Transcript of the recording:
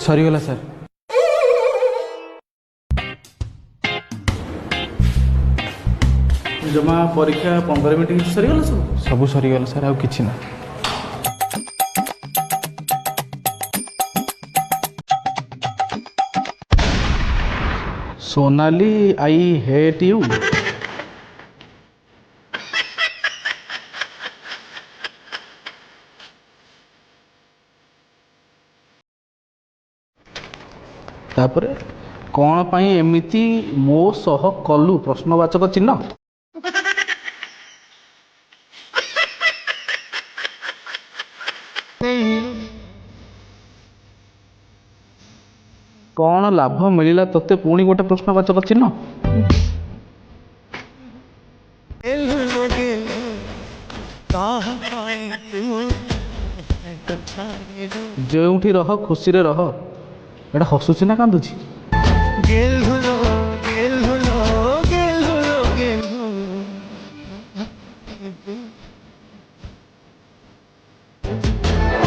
ସରିଗଲା ସାର୍। ଜମା ପରୀକ୍ଷା 15 ମିନିଟ୍ ସରିଗଲା ସବୁ। ସବୁ ସରିଗଲା ସାର୍, ଆଉ କିଛି ନା। Sonali I hate you. तापरे कौन पाई एमिति मो सह कलु प्रश्नवाचक चिन्ह। कौन लाभ मिलला तोते पुणी गोटे प्रश्नवाचक चिन्ह। जोठी रह खुशी रे रह। एटा हसुची ना कांदुची।